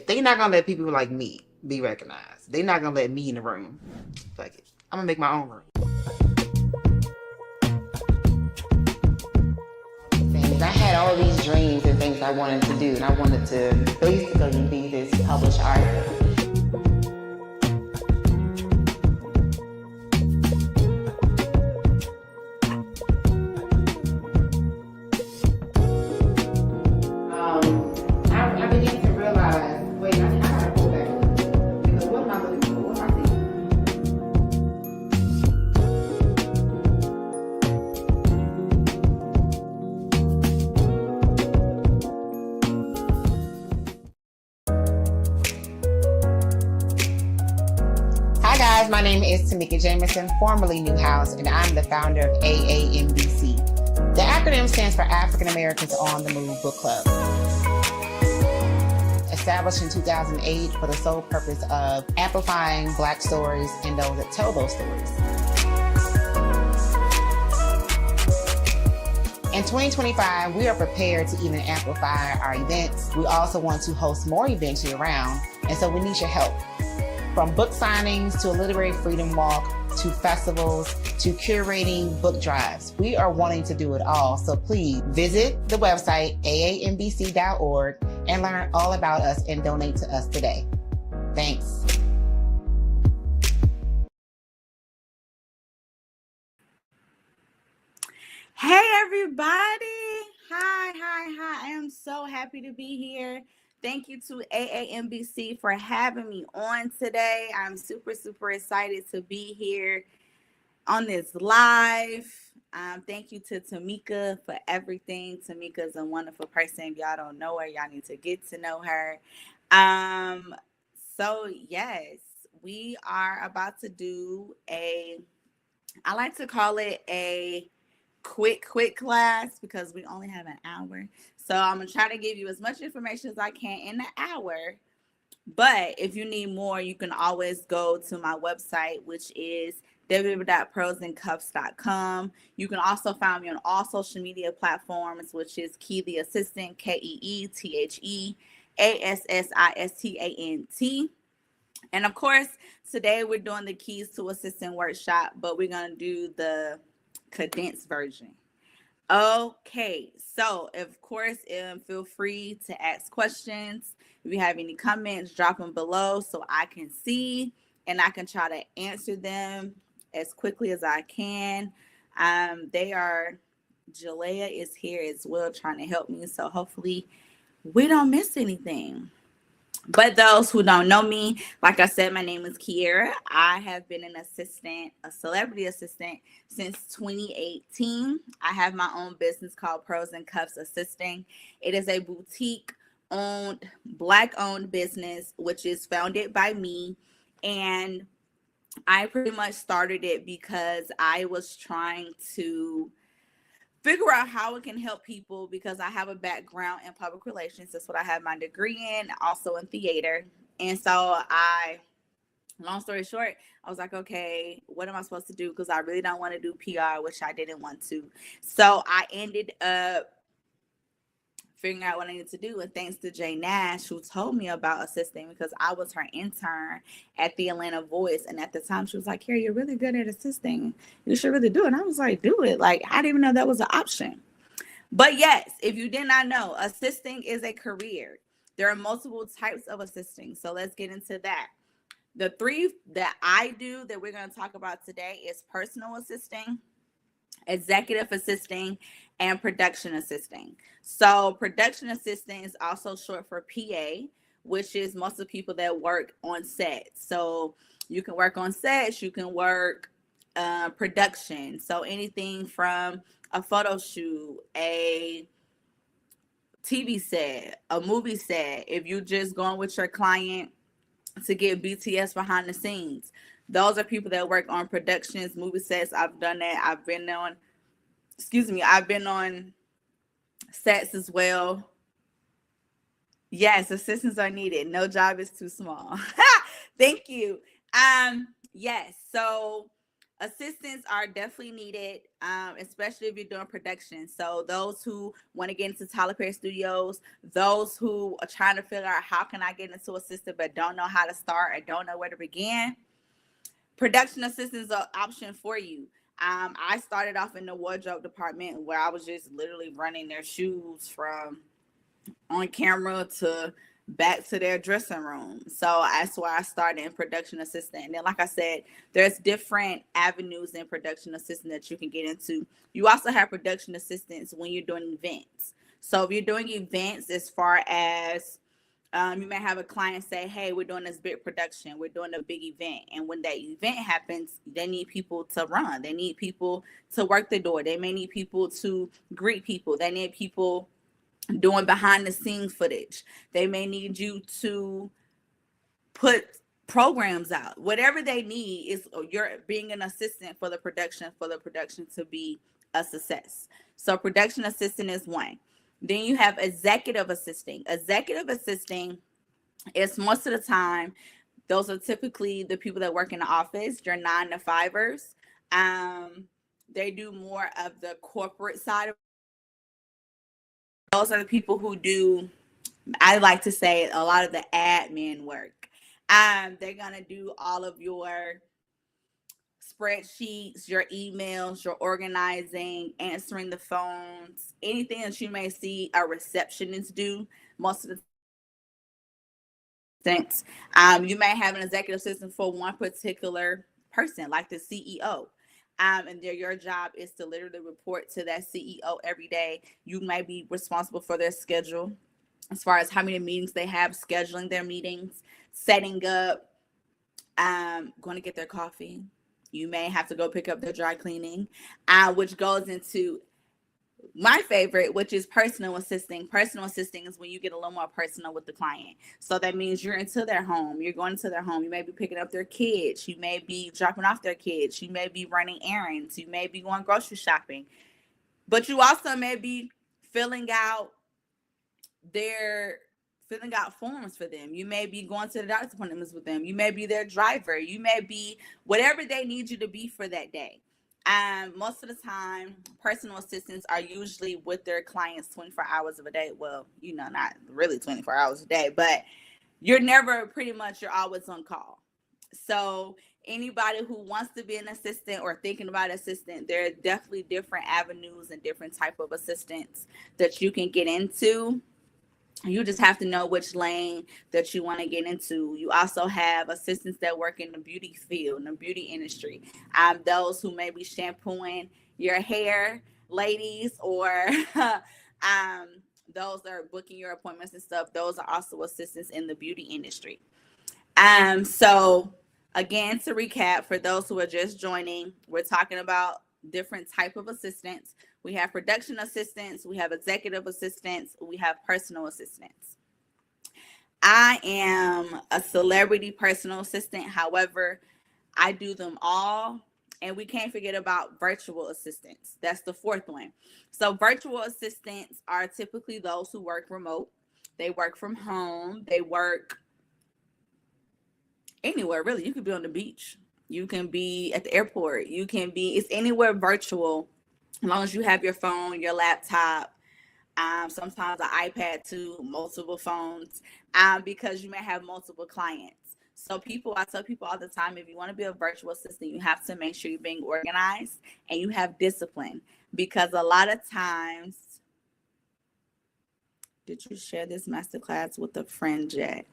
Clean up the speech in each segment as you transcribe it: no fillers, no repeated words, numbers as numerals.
They're not gonna let people like me be recognized. They're not gonna let me in the room. Fuck it. I'm gonna make my own room. I had all these dreams and things I wanted to do, and I wanted to basically be this published artist. I began to realize, wait, I gotta go back. Because what am I looking for? What am I thinking? Hi guys, my name is Tamika Jameson, formerly Newhouse, and I'm the founder of AAMBC. The acronym stands for African Americans on the Move Book Club. Established in 2008 for the sole purpose of amplifying Black stories and those that tell those stories. In 2025, we are prepared to even amplify our events. We also want to host more events year-round, and so we need your help. From book signings to a literary freedom walk to festivals to curating book drives. We are wanting to do it all, so please visit the website aambc.org and learn all about us and donate to us today. Thanks. Hey everybody. Hi. I am so happy to be here. Thank you to AAMBC for having me on today. I'm super excited to be here on this live. Thank you to Tamika for everything. Tamika is a wonderful person. If y'all don't know her, y'all need to get to know her. So yes, we are about to do I like to call it a quick class because we only have an hour. So I'm going to try to give you as much information as I can in an hour. But if you need more, you can always go to my website, which is www.prosandcuffs.com. You can also find me on all social media platforms, which is Key the Assistant, KEETHEASSISTANT. And of course, today we're doing the Keys to Assistant workshop, but we're going to do the condensed version. Okay, so of course, feel free to ask questions. If you have any comments, drop them below so I can see and I can try to answer them as quickly as I can. Jalea is here as well trying to help me, so hopefully we don't miss anything. But those who don't know me, like I said, my name is Kyerra. I have been a celebrity assistant since 2018. I have my own business called Pros and Cuffs Assisting. It is a boutique-owned, Black-owned business, which is founded by me. And I pretty much started it because I was trying to figure out how it can help people because I have a background in public relations. That's what I have my degree in, also in theater. And so long story short, I was like, okay, what am I supposed to do? Because I really don't want to do PR, which I didn't want to. So I ended up figuring out what I needed to do. And thanks to Jay Nash, who told me about assisting because I was her intern at the Atlanta Voice. And at the time, she was like, Kyerra, you're really good at assisting. You should really do it. And I was like, do it. Like, I didn't even know that was an option. But yes, if you did not know, assisting is a career. There are multiple types of assisting. So let's get into that. The three that I do that we're going to talk about today is personal assisting, executive assisting, and production assisting. So production assisting is also short for PA, which is most of the people that work on set. So you can work on sets, you can work production. So anything from a photo shoot, a TV set, a movie set. If you're just going with your client to get BTS behind the scenes. Those are people that work on productions, movie sets. I've done that. I've been on sets as well. Yes, assistants are needed. No job is too small. Thank you. Yes, so assistants are definitely needed, especially if you're doing production. So those who want to get into Tyler Perry Studios, those who are trying to figure out how can I get into assistant but don't know how to start or don't know where to begin, production assistants are an option for you. I started off in the wardrobe department where I was just literally running their shoes from on camera to back to their dressing room. So that's why I started in production assistant. And then, like I said, there's different avenues in production assistant that you can get into. You also have production assistants when you're doing events. So if you're doing events, as far as you may have a client say, hey, we're doing this big production, we're doing a big event. And when that event happens, they need people to run. They need people to work the door. They may need people to greet people. They need people doing behind the scenes footage. They may need you to put programs out. Whatever they need is you're being an assistant for the production to be a success. So production assistant is one. Then you have executive assisting. Executive assisting is most of the time, those are typically the people that work in the office, your 9-to-5ers. They do more of the corporate side of those are the people who do, I like to say, a lot of the admin work. They're gonna do all of your spreadsheets, your emails, your organizing, answering the phones, anything that you may see a receptionist do. Most of the things, you may have an executive assistant for one particular person, like the CEO. And your job is to literally report to that CEO every day. You may be responsible for their schedule as far as how many meetings they have, scheduling their meetings, setting up, going to get their coffee. You may have to go pick up their dry cleaning, which goes into my favorite, which is personal assisting. Personal assisting is when you get a little more personal with the client. So that means you're into their home. You're going to their home. You may be picking up their kids. You may be dropping off their kids. You may be running errands. You may be going grocery shopping. But you also may be filling out forms for them. You may be going to the doctor's appointments with them. You may be their driver. You may be whatever they need you to be for that day. Most of the time, personal assistants are usually with their clients 24 hours of a day. Well, not really 24 hours a day, but you're always on call. So anybody who wants to be an assistant or thinking about assistant, there are definitely different avenues and different type of assistants that you can get into. You just have to know which lane that you want to get into. You also have assistants that work in the beauty field, in the beauty industry. Those who may be shampooing your hair, ladies, or those that are booking your appointments and stuff. Those are also assistants in the beauty industry. So again, to recap, for those who are just joining, we're talking about different type of assistants. We have production assistants, we have executive assistants, we have personal assistants. I am a celebrity personal assistant. However, I do them all. And we can't forget about virtual assistants. That's the fourth one. So virtual assistants are typically those who work remote. They work from home. They work anywhere, really. You could be on the beach. You can be at the airport. It's anywhere virtual, as long as you have your phone, your laptop, sometimes an iPad too, multiple phones, because you may have multiple clients. So I tell people all the time, if you want to be a virtual assistant, you have to make sure you're being organized and you have discipline, because a lot of times, did you share this masterclass with a friend yet?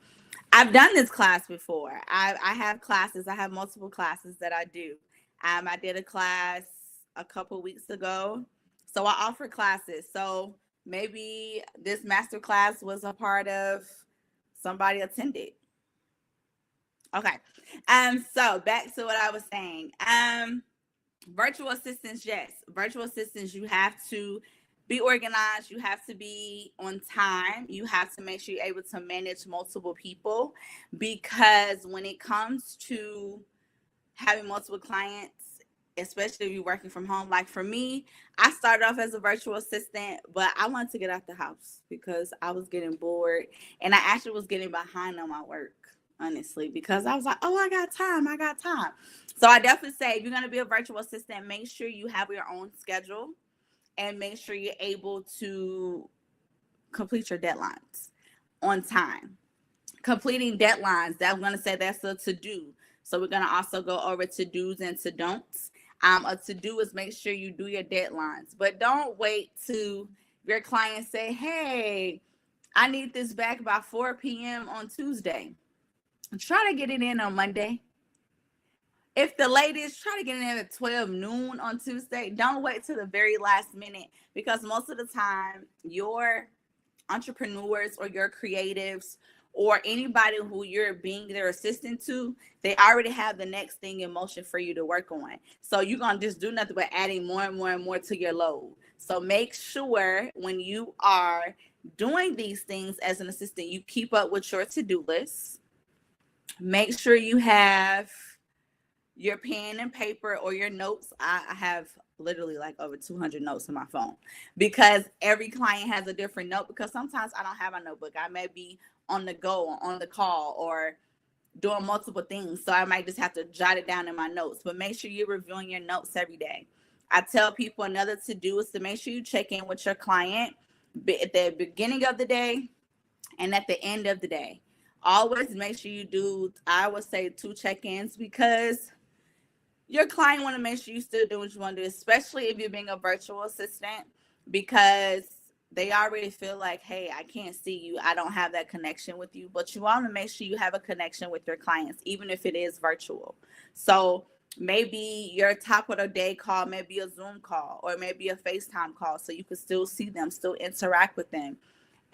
I've done this class before. I have classes. I have multiple classes that I do. I did a class a couple weeks ago. So I offer classes. So maybe this master class was a part of somebody attended. Okay. So back to what I was saying. Virtual assistants, yes. Virtual assistants, you have to be organized. You have to be on time. You have to make sure you're able to manage multiple people, because when it comes to having multiple clients, especially if you're working from home, like for me, I started off as a virtual assistant, but I wanted to get out the house because I was getting bored, and I actually was getting behind on my work, honestly, because I was like, oh, I got time. So I definitely say, if you're going to be a virtual assistant, make sure you have your own schedule and make sure you're able to complete your deadlines on time. Completing deadlines, that I'm going to say that's a to-do. So we're going to also go over to-dos and to-don'ts. A to-do is make sure you do your deadlines, but don't wait to your client say, hey, I need this back by 4 p.m. on Tuesday. Try to get it in on Monday. If the ladies try to get in at 12 noon on Tuesday, don't wait till the very last minute, because most of the time your entrepreneurs or your creatives or anybody who you're being their assistant to, they already have the next thing in motion for you to work on. So you're going to just do nothing but adding more and more and more to your load. So make sure when you are doing these things as an assistant, you keep up with your to-do list. Make sure you have your pen and paper or your notes. I have literally like over 200 notes in my phone, because every client has a different note, because sometimes I don't have a notebook. I may be on the go, on the call, or doing multiple things. So I might just have to jot it down in my notes, but make sure you're reviewing your notes every day. I tell people another to do is to make sure you check in with your client at the beginning of the day and at the end of the day. Always make sure you do, I would say, 2 check-ins, because your client want to make sure you still do what you want to do, especially if you're being a virtual assistant, because they already feel like, hey, I can't see you. I don't have that connection with you. But you want to make sure you have a connection with your clients, even if it is virtual. So maybe your top of the day call may be a Zoom call or maybe a FaceTime call, so you can still see them, still interact with them.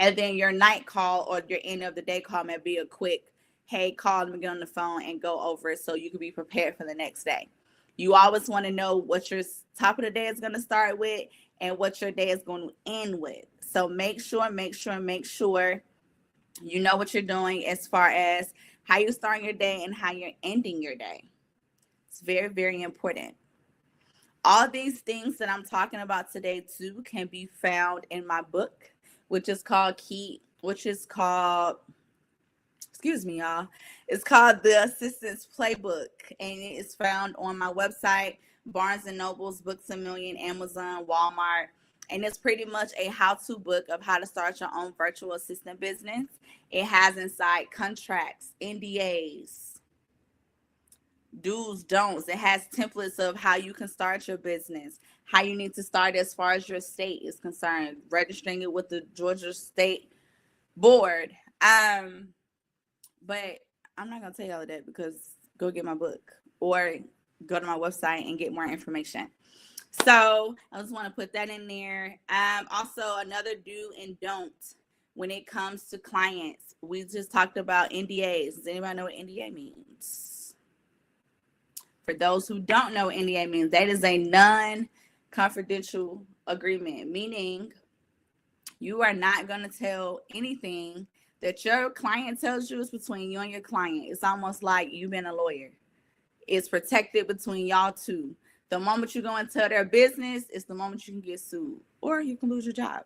And then your night call or your end of the day call may be a quick, hey, call them, get on the phone and go over it so you can be prepared for the next day. You always want to know what your top of the day is going to start with and what your day is going to end with. So make sure you know what you're doing as far as how you're starting your day and how you're ending your day. It's very, very important. All these things that I'm talking about today too can be found in my book, which is called excuse me, y'all. It's called The Assistant's Playbook, and it is found on my website, Barnes & Nobles, Books A Million, Amazon, Walmart. And it's pretty much a how-to book of how to start your own virtual assistant business. It has inside contracts, NDAs, do's, don'ts. It has templates of how you can start your business, how you need to start as far as your state is concerned, registering it with the Georgia State Board. But I'm not going to tell you all of that, because go get my book or go to my website and get more information. So I just want to put that in there. Also, another do and don't when it comes to clients. We just talked about NDAs. Does anybody know what NDA means? For those who don't know what NDA means, that is a non-confidential agreement, meaning you are not going to tell anything that your client tells you. Is between you and your client. It's almost like you've been a lawyer. It's protected between y'all two. The moment you go and tell their business, it's the moment you can get sued or you can lose your job.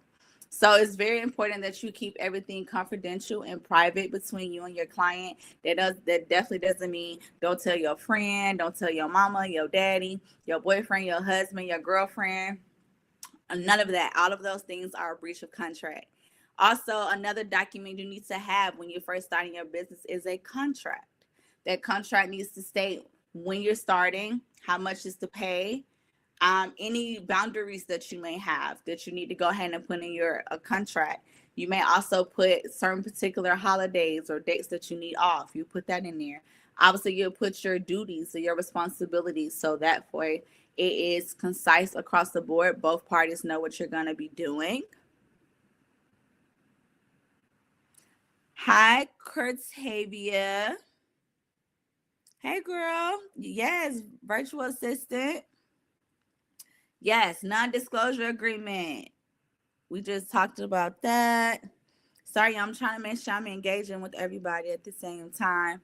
So it's very important that you keep everything confidential and private between you and your client. That definitely doesn't mean don't tell your friend, don't tell your mama, your daddy, your boyfriend, your husband, your girlfriend. None of that. All of those things are a breach of contract. Also, another document you need to have when you're first starting your business is a contract. That contract needs to state when you're starting, how much is to pay, any boundaries that you may have that you need to go ahead and put in your contract. You may also put certain particular holidays or dates that you need off. You put that in there. Obviously, you'll put your duties or your responsibilities, so that way it is concise across the board. Both parties know what you're going to be doing. Hi, Cortavia. Hey, girl. Yes, virtual assistant. Yes, non-disclosure agreement. We just talked about that. Sorry, I'm trying to make sure I'm engaging with everybody at the same time.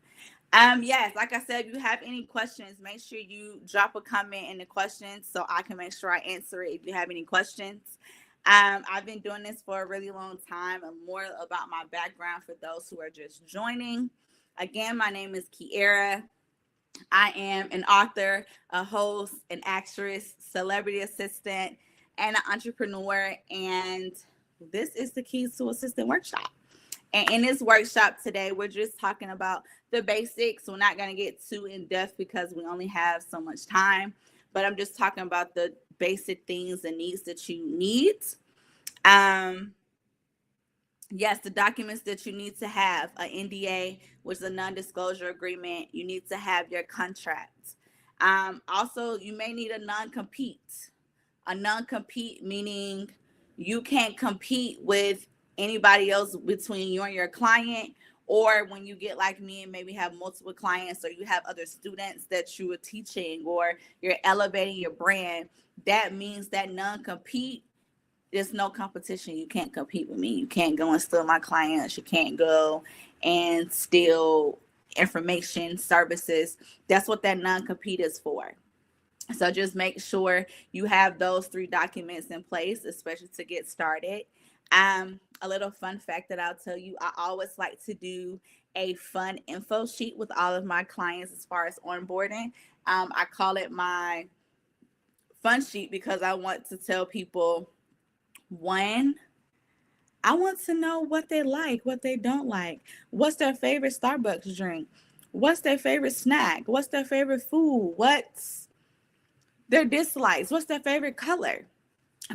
Yes, like I said, if you have any questions, make sure you drop a comment in the questions so I can make sure I answer it if you have any questions. I've been doing this for a really long time, and more about my background for those who are just joining. Again, my name is Kyerra. I am an author, a host, an actress, celebrity assistant, and an entrepreneur. And this is the Keys to Assistant Workshop. And in this workshop today, we're just talking about the basics. We're not going to get too in depth because we only have so much time. But I'm just talking about the basic things and needs that you need. Yes, the documents that you need to have, an NDA, which is a non-disclosure agreement. You need to have your contract. Also, you may need a non-compete. A non-compete meaning you can't compete with anybody else between you and your client, or when you get like me and maybe have multiple clients, or you have other students that you are teaching, or you're elevating your brand. That means that non-compete, there's no competition. You can't compete with me. You can't go and steal my clients. You can't go and steal information, services. That's what that non-compete is for. So just make sure you have those 3 documents in place, especially to get started. A little fun fact that I'll tell you, I always like to do a fun info sheet with all of my clients as far as onboarding. I call it my fun sheet because I want to tell people, one, I want to know what they like, what they don't like. What's their favorite Starbucks drink? What's their favorite snack? What's their favorite food? What's their dislikes? What's their favorite color?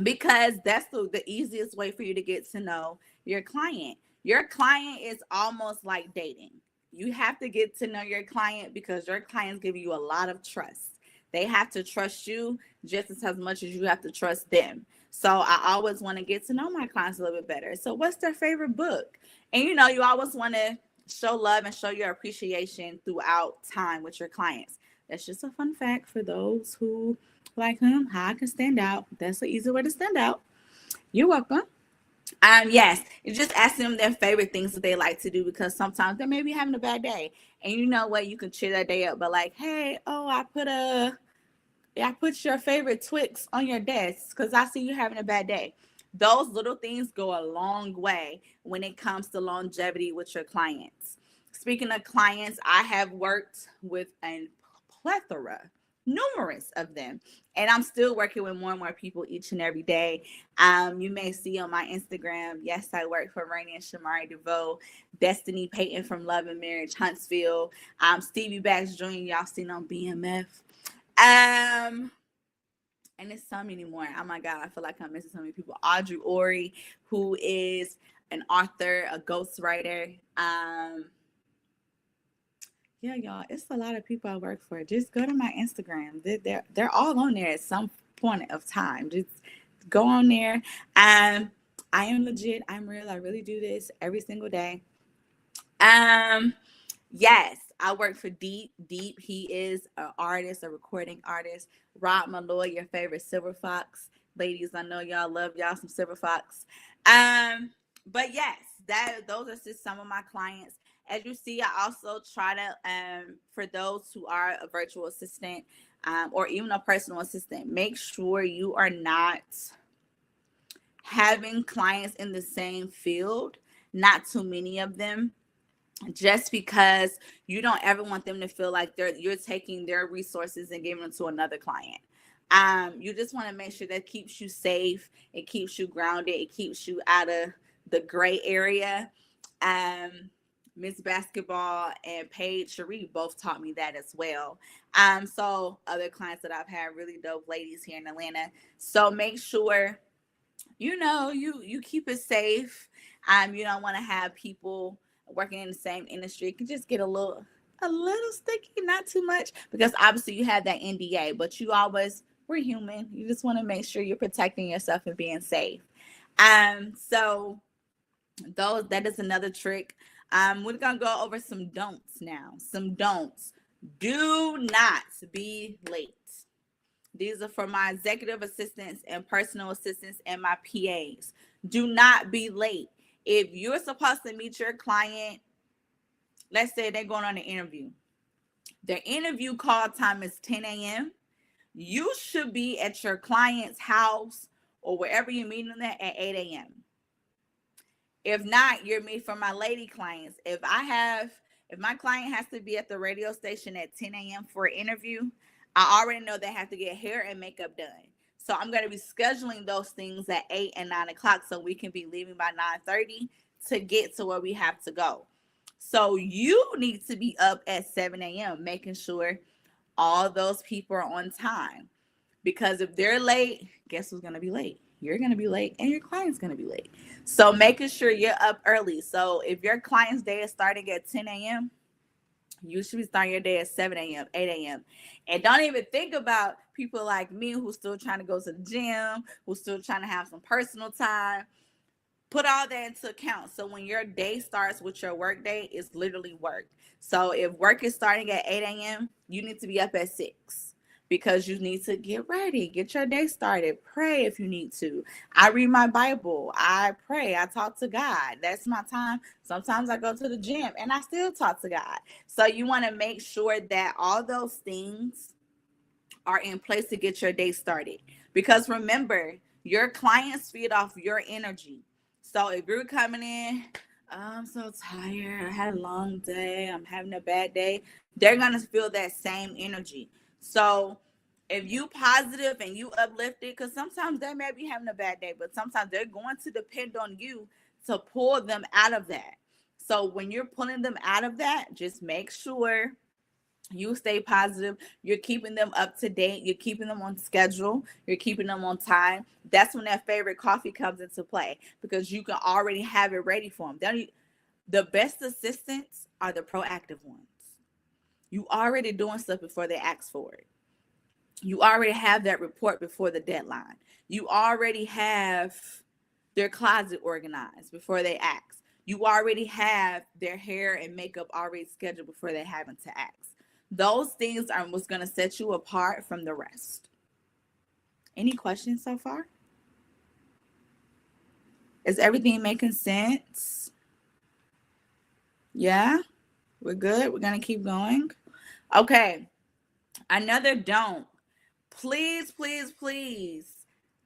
Because that's the easiest way for you to get to know your client. Your client is almost like dating. You have to get to know your client because your clients give you a lot of trust. They have to trust you just as much as you have to trust them. So I always want to get to know my clients a little bit better. So what's their favorite book? And you always want to show love and show your appreciation throughout time with your clients. That's just a fun fact for those who like how I can stand out. That's the easy way to stand out. You're welcome. Yes, you just ask them their favorite things that they like to do, because sometimes they may be having a bad day, and you know what, you can cheer that day up. But like, hey, I put your favorite Twix on your desk because I see you having a bad day. Those little things go a long way when it comes to longevity with your clients. Speaking of clients, I have worked with a plethora, numerous of them, and I'm still working with more and more people each and every day. You may see on my Instagram, yes, I work for Rainy and Shamari DeVoe, Destiny Payton from Love and Marriage Huntsville, Stevie Bax Jr., y'all seen on BMF. And it's so many more. Oh my God, I feel like I'm missing so many people. Audrey Ori, who is an author, a ghostwriter. Yeah, y'all, it's a lot of people I work for. Just go to my Instagram. They're all on there at some point of time. Just go on there. I am legit. I'm real. I really do this every single day. Yes, I work for Deep. Deep, he is an artist, a recording artist. Rob Malloy, your favorite Silver Fox. Ladies, I know y'all love y'all some Silver Fox. But yes, those are just some of my clients. As you see, I also try to, for those who are a virtual assistant or even a personal assistant, make sure you are not having clients in the same field, not too many of them, just because you don't ever want them to feel like you're taking their resources and giving them to another client. You just want to make sure that keeps you safe, it keeps you grounded, it keeps you out of the gray area. Miss Basketball and Paige Cherie both taught me that as well. So other clients that I've had, really dope ladies here in Atlanta. So make sure, you keep it safe. You don't want to have people working in the same industry. It can just get a little sticky, not too much, because obviously you have that NDA, but we're human. You just want to make sure you're protecting yourself and being safe. So that is another trick. We're gonna go over some don'ts now. Some don'ts. Do not be late. These are for my executive assistants and personal assistants and my PAs. Do not be late. If you're supposed to meet your client, let's say they're going on an interview. Their interview call time is 10 a.m. You should be at your client's house or wherever you're meeting them at 8 a.m. If not, you're me for my lady clients. If my client has to be at the radio station at 10 a.m. for an interview, I already know they have to get hair and makeup done. So I'm going to be scheduling those things at 8 and 9 o'clock so we can be leaving by 9:30 to get to where we have to go. So you need to be up at 7 a.m. making sure all those people are on time. Because if they're late, guess who's going to be late? You're going to be late and your client's going to be late. So making sure you're up early. So if your client's day is starting at 10 a.m., you should be starting your day at 7 a.m., 8 a.m. And don't even think about people like me who's still trying to go to the gym, who's still trying to have some personal time. Put all that into account. So when your day starts with your work day, it's literally work. So if work is starting at 8 a.m., you need to be up at 6 because you need to get ready, get your day started, pray if you need to. I read my Bible, I pray, I talk to God. That's my time. Sometimes I go to the gym and I still talk to God. So you want to make sure that all those things are in place to get your day started. Because remember, your clients feed off your energy. So if you're coming in, I'm so tired, I had a long day, I'm having a bad day, they're going to feel that same energy. So if you positive and you uplifted, because sometimes they may be having a bad day, but sometimes they're going to depend on you to pull them out of that. So when you're pulling them out of that, just make sure you stay positive. You're keeping them up to date. You're keeping them on schedule. You're keeping them on time. That's when that favorite coffee comes into play because you can already have it ready for them. The best assistants are the proactive ones. You already doing stuff before they ask for it. You already have that report before the deadline. You already have their closet organized before they ask. You already have their hair and makeup already scheduled before they having to ask. Those things are what's going to set you apart from the rest. Any questions so far? Is everything making sense? Yeah, we're good. We're going to keep going. Okay. Another don't. Please, please, please.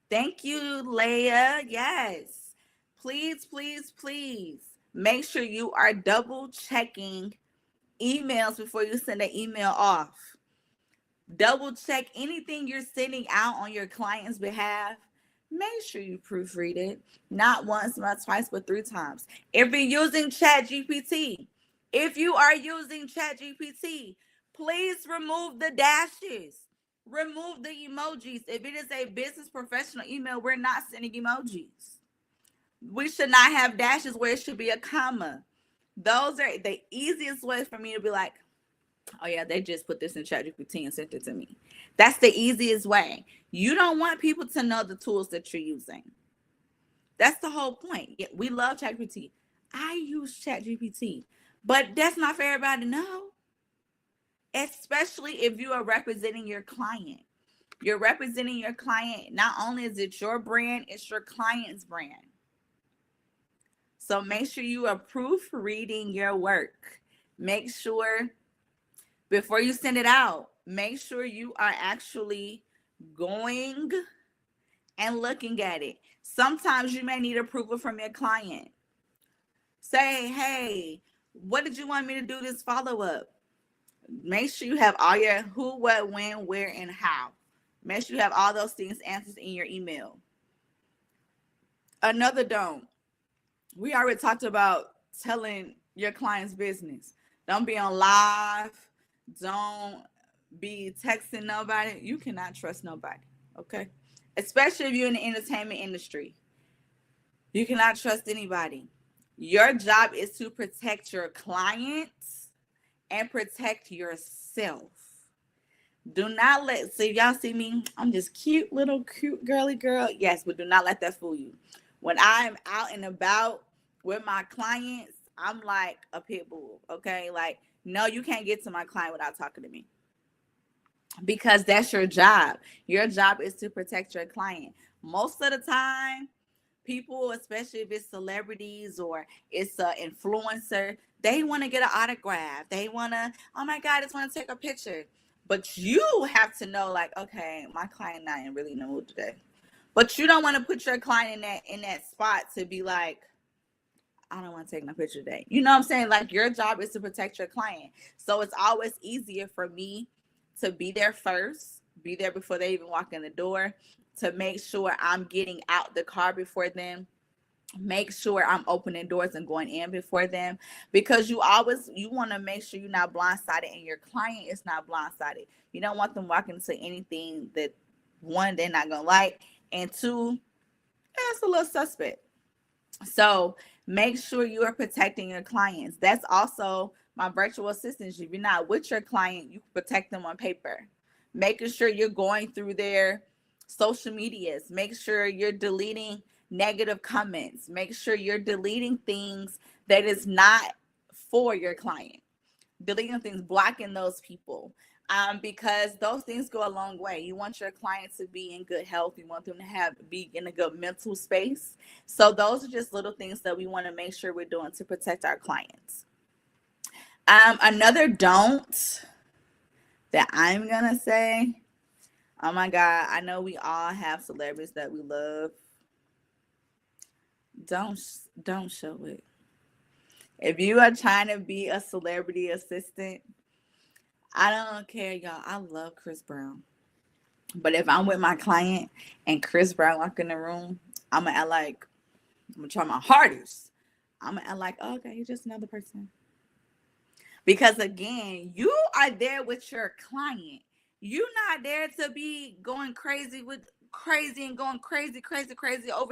Thank you, Leah. Yes. Please, please, please. Make sure you are double checking emails before you send an email off. Double check anything you're sending out on your client's behalf. Make sure you proofread it. Not once, not twice, but 3 times. If you're using ChatGPT, please remove the dashes. Remove the emojis. If it is a business professional email, we're not sending emojis. We should not have dashes where it should be a comma. Those are the easiest ways for me to be like, oh yeah, they just put this in ChatGPT and sent it to me. That's the easiest way. You don't want people to know the tools that you're using. That's the whole point. We love ChatGPT. I use ChatGPT, but that's not for everybody to know. Especially if you are representing your client. You're representing your client. Not only is it your brand, it's your client's brand. So make sure you are proofreading your work. Make sure before you send it out, make sure you are actually going and looking at it. Sometimes you may need approval from your client. Say, hey, what did you want me to do this follow-up? Make sure you have all your who, what, when, where, and how. Make sure you have all those things answered in your email. Another don't. We already talked about telling your client's business. Don't be on live. Don't be texting nobody. You cannot trust nobody, okay? Especially if you're in the entertainment industry. You cannot trust anybody. Your job is to protect your clients and protect yourself. Do not let, so y'all see me, I'm just cute girly girl. Yes, but do not let that fool you. When I'm out and about with my clients, I'm like a pit bull, okay? Like, no, you can't get to my client without talking to me. Because that's your job. Your job is to protect your client. Most of the time, people, especially if it's celebrities or it's an influencer, they want to get an autograph. They want to, oh my God, I just want to take a picture. But you have to know, like, okay, my client not in really no mood today. But you don't want to put your client in that spot to be like, I don't want to take my picture today. You know what I'm saying? Like, your job is to protect your client. So it's always easier for me to be there first, be there before they even walk in the door, to make sure I'm getting out the car before them, make sure I'm opening doors and going in before them, because you want to make sure you're not blindsided and your client is not blindsided. You don't want them walking into anything that, one, they're not gonna like, and two, it's a little suspect. So make sure you are protecting your clients. That's also my virtual assistants. If you're not with your client, you protect them on paper. Making sure you're going through their social medias. Make sure you're deleting negative comments. Make sure you're deleting things that is not for your client. Deleting things, blocking those people. Because those things go a long way. You want your clients to be in good health. You want them to be in a good mental space. So those are just little things that we want to make sure we're doing to protect our clients. Another don't that I'm gonna say, oh my God, I know we all have celebrities that we love. Don't show it. If you are trying to be a celebrity assistant, I don't care, y'all. I love Chris Brown. But if I'm with my client and Chris Brown walk in the room, I'm going to act like, I'm going to try my hardest. I'm going to act like, oh, okay, you're just another person. Because again, you are there with your client. You're not there to be going crazy over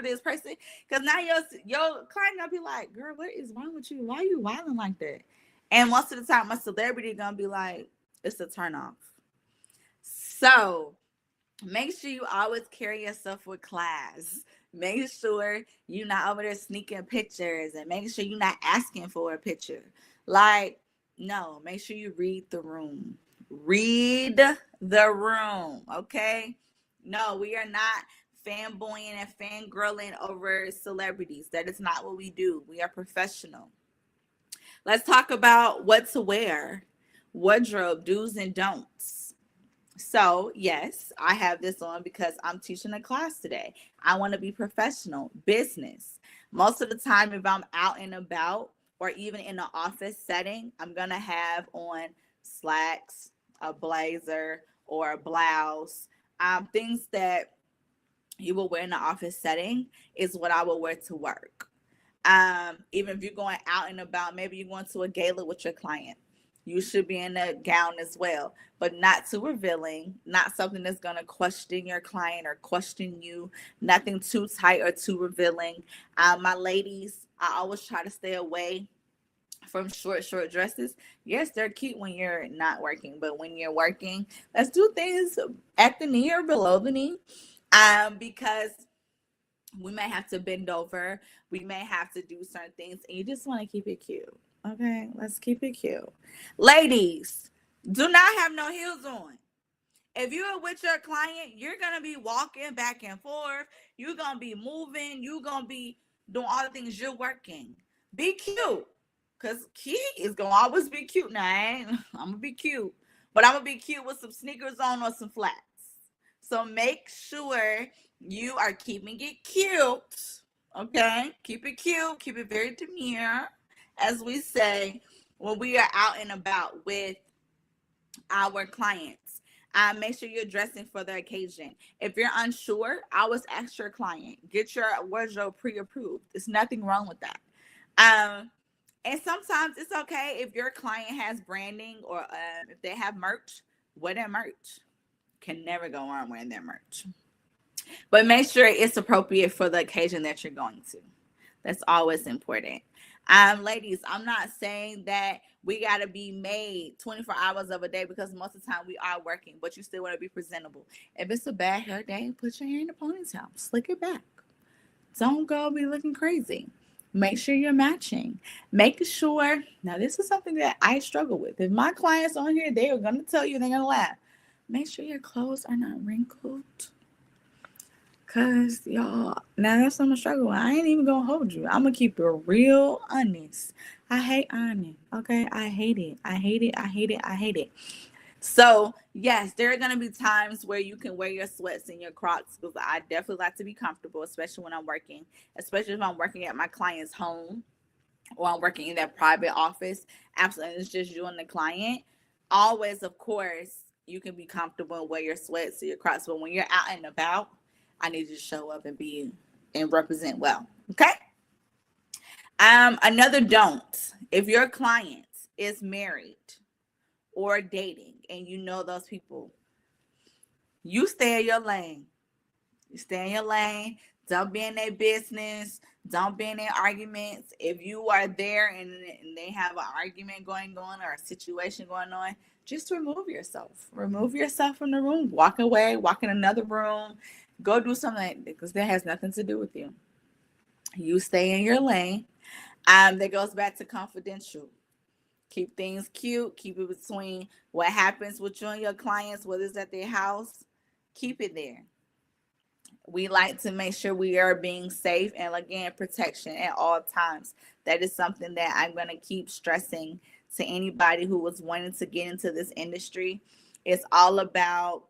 this person. Because now your client going to be like, girl, what is wrong with you? Why are you wilding like that? And most of the time, my celebrity going to be like, it's a turn off. So make sure you always carry yourself with class. Make sure you're not over there sneaking pictures, and make sure you're not asking for a picture. Like, no, make sure you read the room. Read the room, okay? No, we are not fanboying and fangirling over celebrities. That is not what we do. We are professional. Let's talk about what to wear. Wardrobe do's and don'ts. So yes, I have this on because I'm teaching a class today. I want to be professional, business. Most of the time, if I'm out and about or even in an office setting, I'm going to have on slacks, a blazer, or a blouse. Things that you will wear in the office setting is what I will wear to work. Even if you're going out and about, maybe you're going to a gala with your client, you should be in a gown as well, but not too revealing, not something that's going to question your client or question you, nothing too tight or too revealing. My ladies, I always try to stay away from short dresses. Yes, they're cute when you're not working, but when you're working, let's do things at the knee or below the knee, because we may have to bend over, we may have to do certain things, and you just want to keep it cute. Okay, let's keep it cute. Ladies, do not have no heels on. If you're with your client, you're going to be walking back and forth. You're going to be moving. You're going to be doing all the things you're working. Be cute, because Key is going to always be cute now. I'm going to be cute, but I'm going to be cute with some sneakers on or some flats. So make sure you are keeping it cute, okay? Keep it cute. Keep it very demure, as we say, when we are out and about with our clients. Make sure you're dressing for the occasion. If you're unsure, always ask your client. Get your wardrobe pre-approved. There's nothing wrong with that. And sometimes it's okay if your client has branding or if they have merch, wear their merch. Can never go wrong wearing their merch. But make sure it's appropriate for the occasion that you're going to. That's always important. Ladies, I'm not saying that we got to be made 24 hours of a day, because most of the time we are working, but you still want to be presentable. If it's a bad hair day, put your hair in a ponytail, slick it back. Don't go be looking crazy. Make sure you're matching. Make sure, now this is something that I struggle with. If my clients on here, they are going to tell you, they're going to laugh. Make sure your clothes are not wrinkled. Cause y'all, now that's what I'm struggling with. I ain't even gonna hold you. I'm gonna keep it real honest. I hate ironing. Okay, I hate it. I hate it. I hate it. I hate it. So yes, there are gonna be times where you can wear your sweats and your Crocs because I definitely like to be comfortable, especially when I'm working, especially if I'm working at my client's home or I'm working in that private office. Absolutely, it's just you and the client. Always, of course, you can be comfortable and wear your sweats or your Crocs, but when you're out and about, I need you to show up and be and represent well. Okay. Another don't. If your client is married or dating and you know those people, you stay in your lane. You stay in your lane. Don't be in their business. Don't be in their arguments. If you are there and they have an argument going on or a situation going on, just remove yourself. Remove yourself from the room. Walk away. Walk in another room. Go do something because that has nothing to do with you. You stay in your lane. That goes back to confidential. Keep things cute. Keep it between what happens with you and your clients, whether it's at their house. Keep it there. We like to make sure we are being safe and again protection at all times. That is something that I'm going to keep stressing to anybody who was wanting to get into this industry. It's all about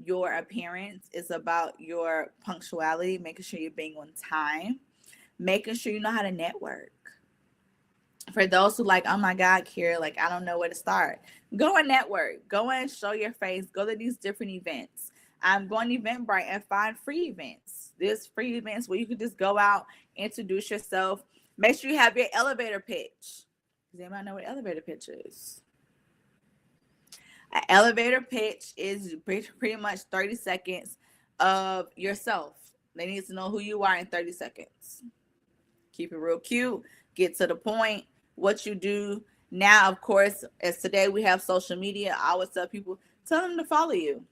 your appearance. It's about your punctuality, making sure you're being on time, making sure you know how to network. For those who like, oh my God, Kyerra, like I don't know where to start. Go and network. Go and show your face. Go to these different events. I'm going to Eventbrite and find free events. There's free events where you can just go out, introduce yourself. Make sure you have your elevator pitch. Does anybody know what an elevator pitch is? An elevator pitch is pretty much 30 seconds of yourself. They need to know who you are in 30 seconds. Keep it real cute. Get to the point. What you do. Now, of course, as today we have social media, I always tell people, tell them to follow you.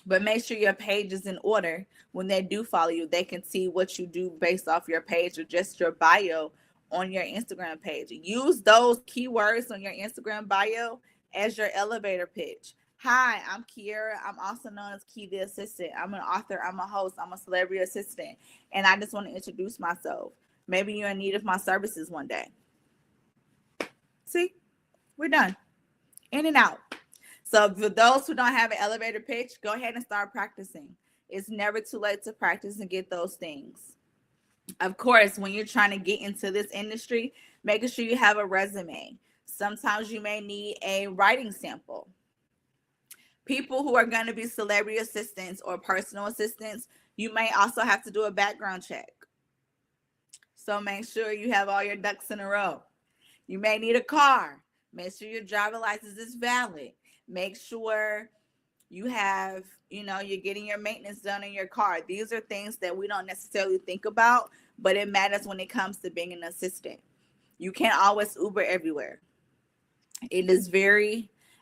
But make sure your page is in order. When they do follow you, they can see what you do based off your page or just your bio on your Instagram page. Use those keywords on your Instagram bio as your elevator pitch. Hi, I'm Kyerra. I'm also known as Key the Assistant. I'm an author. I'm a host. I'm a celebrity assistant. And I just want to introduce myself. Maybe you're in need of my services one day. See, we're done. In and out. So for those who don't have an elevator pitch, go ahead and start practicing. It's never too late to practice and get those things. Of course, when you're trying to get into this industry, making sure you have a resume. Sometimes you may need a writing sample. People who are going to be celebrity assistants or personal assistants, you may also have to do a background check. So make sure you have all your ducks in a row. You may need a car. Make sure your driver license is valid. Make sure you have, you're getting your maintenance done in your car. These are things that we don't necessarily think about, but it matters when it comes to being an assistant. You can't always Uber everywhere. It is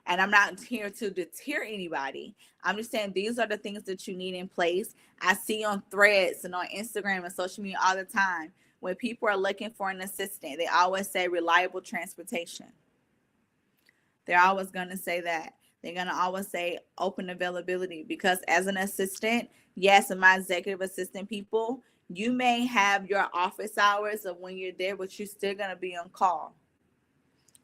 and I'm not here to deter anybody. I'm just saying these are the things that you need in place. I see on Threads and on Instagram and social media all the time, when people are looking for an assistant, they always say reliable transportation. They're always going to say that. They're going to always say open availability because as an assistant, yes, and my executive assistant people, you may have your office hours of when you're there, but you're still going to be on call.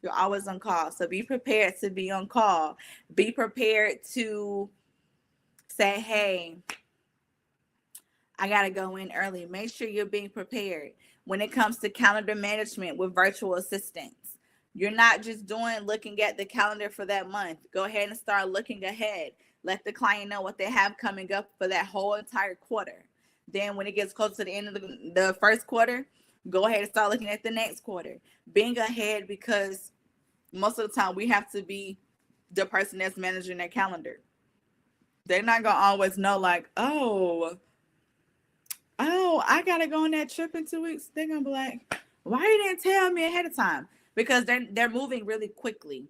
You're always on call. So be prepared to be on call. Be prepared to say, hey, I got to go in early. Make sure you're being prepared. When it comes to calendar management with virtual assistants, you're not just looking at the calendar for that month. Go ahead and start looking ahead. Let the client know what they have coming up for that whole entire quarter. Then when it gets close to the end of the first quarter, go ahead and start looking at the next quarter. Being ahead because most of the time we have to be the person that's managing their calendar. They're not going to always know like, oh, I got to go on that trip in 2 weeks. They're going to be like, why you didn't tell me ahead of time? Because they're moving really quickly.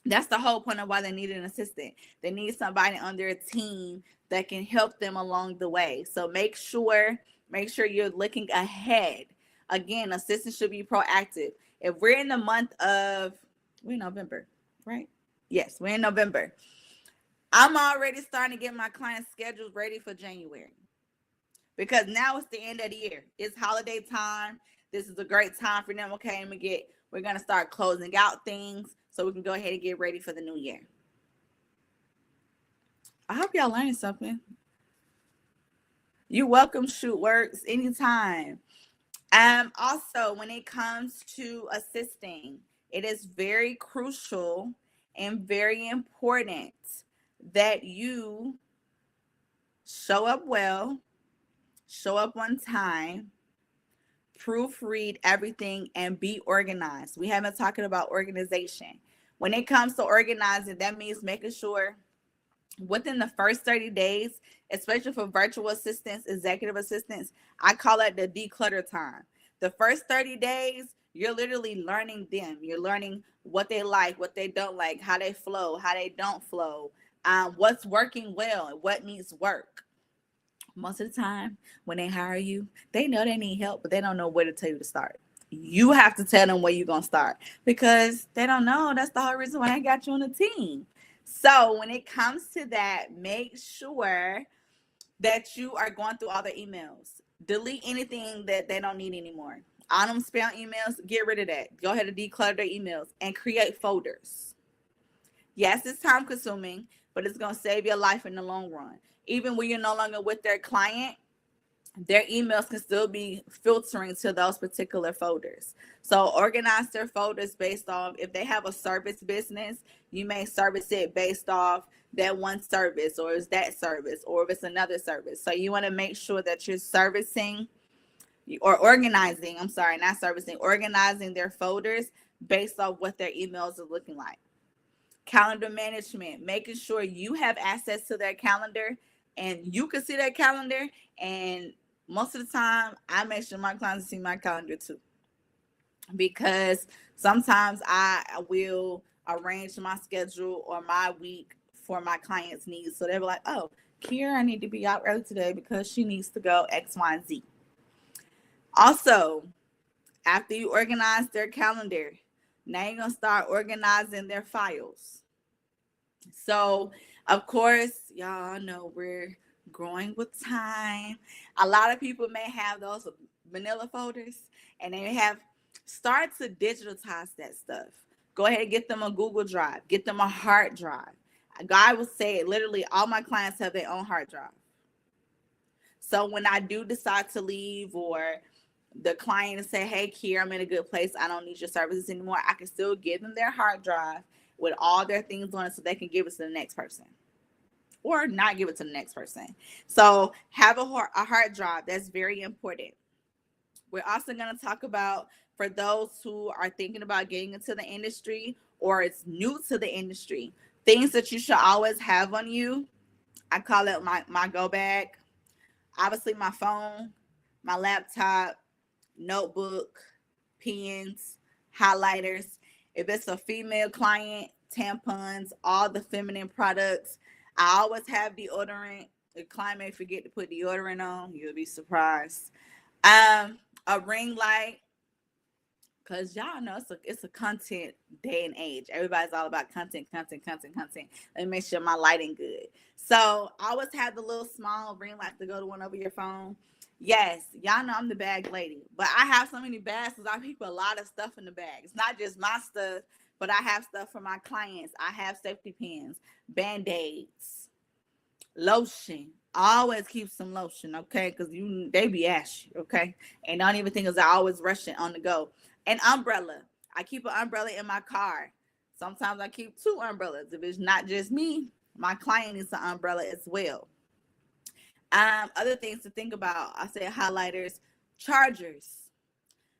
That's the whole point of why they need an assistant. They need somebody on their team that can help them along the way. So make sure you're looking ahead. Again, assistants should be proactive. If we're in the month of, we're in November, right? Yes, we're in November. I'm already starting to get my client schedules ready for January. because now it's the end of the year. It's holiday time. This is a great time for them. Okay, we're gonna start closing out things so we can go ahead and get ready for the new year. I hope y'all learned something. You're welcome, Shootworks, anytime. Also, when it comes to assisting, it is very crucial and very important that you show up well, show up on time, proofread everything, and be organized. We haven't talking about organization. When it comes to organizing, that means making sure within the first 30 days, especially for virtual assistants, executive assistants, I call it the declutter time. The first 30 days, you're literally learning them. You're learning what they like, what they don't like, how they flow, how they don't flow, what's working well, and what needs work. Most of the time, when they hire you, they know they need help, but they don't know where to tell you to start. You have to tell them where you're going to start because they don't know. That's the whole reason why I got you on the team. So when it comes to that, make sure that you are going through all the emails. Delete anything that they don't need anymore. On them spam emails, get rid of that. Go ahead and declutter their emails and create folders. Yes, it's time consuming, but it's going to save your life in the long run. Even when you're no longer with their client, their emails can still be filtering to those particular folders. So organize their folders based off, if they have a service business, you may service it based off that one service, or is that service, or if it's another service. So you want to make sure that you're servicing or organizing, I'm sorry, not servicing, organizing their folders based off what their emails are looking like. Calendar management, making sure you have access to their calendar and you can see their calendar. And most of the time, I make sure my clients see my calendar too, because sometimes I will arrange my schedule or my week for my clients' needs. So they're like, oh, Kyerra, I need to be out early today because she needs to go X, Y, and Z. Also, after you organize their calendar, now you're going to start organizing their files. So, of course, y'all know we're growing with time. A lot of people may have those manila folders, and they start to digitize that stuff. Go ahead and get them a Google Drive, get them a hard drive. God will say it, literally all my clients have their own hard drive. So when I do decide to leave, or the client say, hey, Kyerra, I'm in a good place, I don't need your services anymore, I can still give them their hard drive with all their things on it so they can give it to the next person, or not give it to the next person. So have a hard drive. That's very important. We're also going to talk about, for those who are thinking about getting into the industry or it's new to the industry, things that you should always have on you. I call it my go bag. Obviously, my phone, my laptop, notebook, pens, highlighters. If it's a female client, tampons, all the feminine products. I always have deodorant. The client may forget to put deodorant on. You'll be surprised. A ring light, because y'all know it's a content day and age. Everybody's all about content. Let me make sure my lighting good. So I always have the little small ring light to go to one over your phone. Yes, y'all know I'm the bag lady, but I have so many bags because I keep a lot of stuff in the bag. It's not just my stuff, but I have stuff for my clients. I have safety pins, Band-Aids, lotion. I always keep some lotion, okay? Because they be ashy, okay? And don't even think, because I always rush it on the go. An umbrella. I keep an umbrella in my car. Sometimes I keep 2 umbrellas. If it's not just me, my client needs an umbrella as well. Other things to think about, I said highlighters, chargers.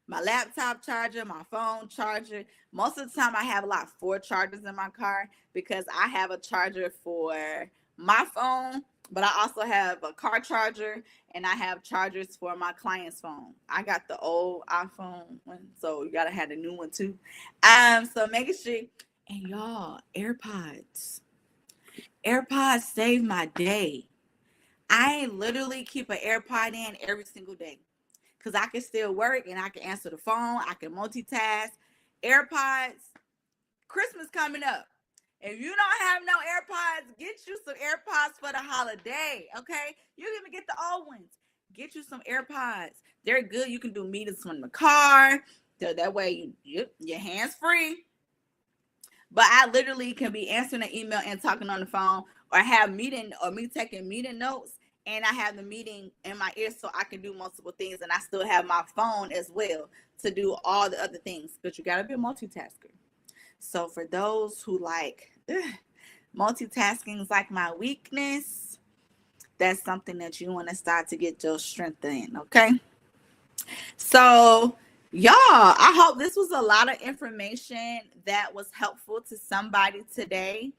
My laptop charger, my phone charger. Most of the time I have 4 chargers in my car, because I have a charger for my phone, but I also have a car charger, and I have chargers for my client's phone. I got the old iPhone one, so you gotta have the new one too. So making sure, and y'all, AirPods save my day. I literally keep an AirPod in every single day, because I can still work and I can answer the phone. I can multitask. AirPods, Christmas coming up. If you don't have no AirPods, get you some AirPods for the holiday, okay? You can even get the old ones. get you some AirPods. They're good. You can do meetings from the car. So that way your hands free. But I literally can be answering an email and talking on the phone, or have me taking meeting notes, and I have the meeting in my ear so I can do multiple things, and I still have my phone as well to do all the other things. But you gotta be a multitasker. So for those who like multitasking is like my weakness, that's something that you want to start to get your strength in. Okay. So y'all, I hope this was a lot of information that was helpful to somebody today.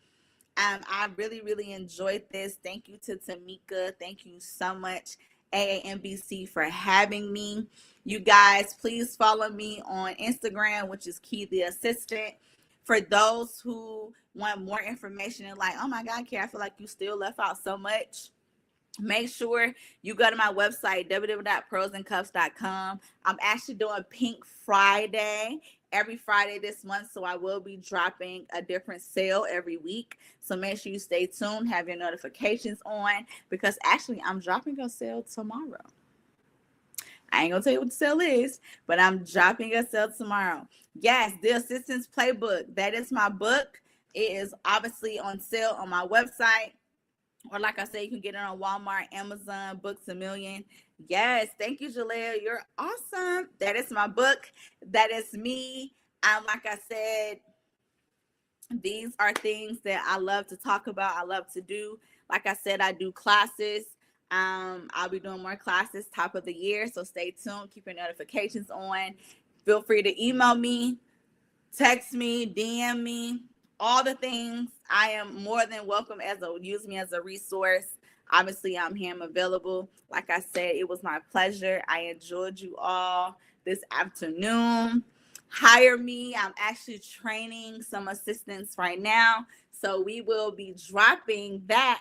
I really, really enjoyed this. Thank you to Tamika. Thank you so much, AAMBC, for having me. You guys, please follow me on Instagram, which is Key the Assistant. For those who want more information and like, oh my God, Kyerra, I feel like you still left out so much. Make sure you go to my website, www.prosandcuffs.com. I'm actually doing Pink Friday every Friday this month, so I will be dropping a different sale every week. So make sure you stay tuned, have your notifications on, because actually I'm dropping a sale tomorrow. I ain't gonna tell you what the sale is, but I'm dropping a sale tomorrow. Yes, The Assistant's Playbook. That is my book. It is obviously on sale on my website. Or like I said, you can get it on Walmart, Amazon, Books A Million. Yes, thank you, Jaleel. You're awesome. That is my book. That is me. Like I said, these are things that I love to talk about. I love to do. Like I said, I do classes. I'll be doing more classes top of the year. So stay tuned. Keep your notifications on. Feel free to email me, text me, DM me. All the things. I am more than welcome use me as a resource. Obviously, I'm here. I'm available. Like I said, it was my pleasure. I enjoyed you all this afternoon. Hire me. I'm actually training some assistants right now. So we will be dropping that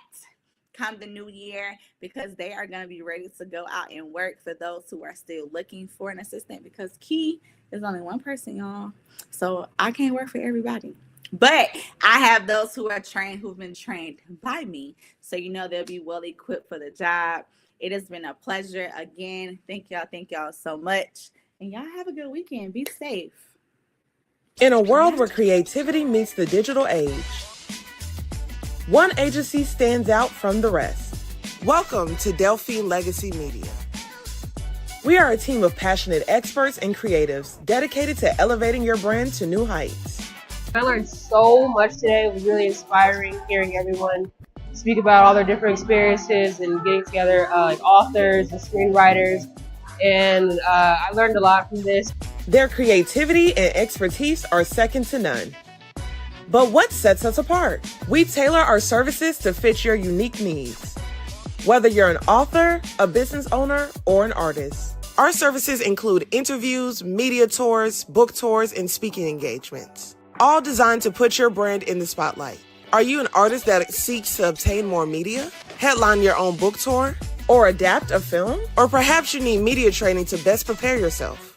come the new year, because they are going to be ready to go out and work for those who are still looking for an assistant, because Key is only one person, y'all. So I can't work for everybody. But I have those who are trained, who've been trained by me. So, they'll be well equipped for the job. It has been a pleasure. Again, thank y'all so much. And y'all have a good weekend. Be safe. In a world where creativity meets the digital age, one agency stands out from the rest. Welcome to Delphine Legacy Media. We are a team of passionate experts and creatives dedicated to elevating your brand to new heights. I learned so much today. It was really inspiring hearing everyone speak about all their different experiences and getting together like authors and screenwriters. And I learned a lot from this. Their creativity and expertise are second to none. But what sets us apart? We tailor our services to fit your unique needs. Whether you're an author, a business owner, or an artist, our services include interviews, media tours, book tours, and speaking engagements, all designed to put your brand in the spotlight. Are you an artist that seeks to obtain more media, headline your own book tour, or adapt a film? Or perhaps you need media training to best prepare yourself?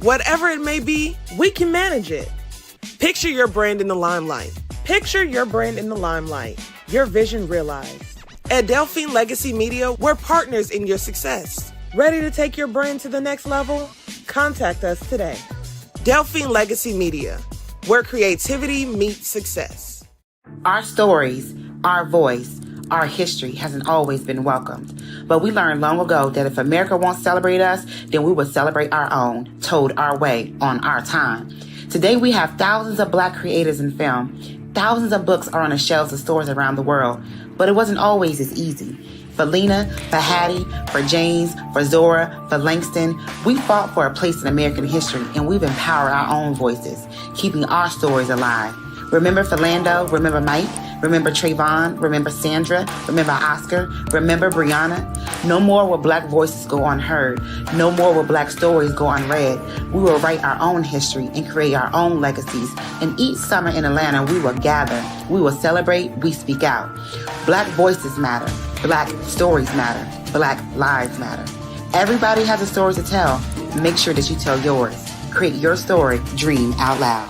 Whatever it may be, we can manage it. Picture your brand in the limelight. Picture your brand in the limelight. Your vision realized. At Delphine Legacy Media, we're partners in your success. Ready to take your brand to the next level? Contact us today. Delphine Legacy Media, where creativity meets success. Our stories, our voice, our history hasn't always been welcomed. But we learned long ago that if America won't celebrate us, then we will celebrate our own, told our way, on our time. Today we have thousands of Black creators in film. Thousands of books are on the shelves of stores around the world. But it wasn't always as easy. For Lena, for Hattie, for James, for Zora, for Langston, we fought for a place in American history, and we've empowered our own voices, keeping our stories alive. Remember Philando, remember Mike, remember Trayvon, remember Sandra, remember Oscar, remember Brianna. No more will Black voices go unheard. No more will Black stories go unread. We will write our own history and create our own legacies. And each summer in Atlanta, we will gather. We will celebrate. We speak out. Black voices matter. Black stories matter. Black lives matter. Everybody has a story to tell. Make sure that you tell yours. Create your story. Dream out loud.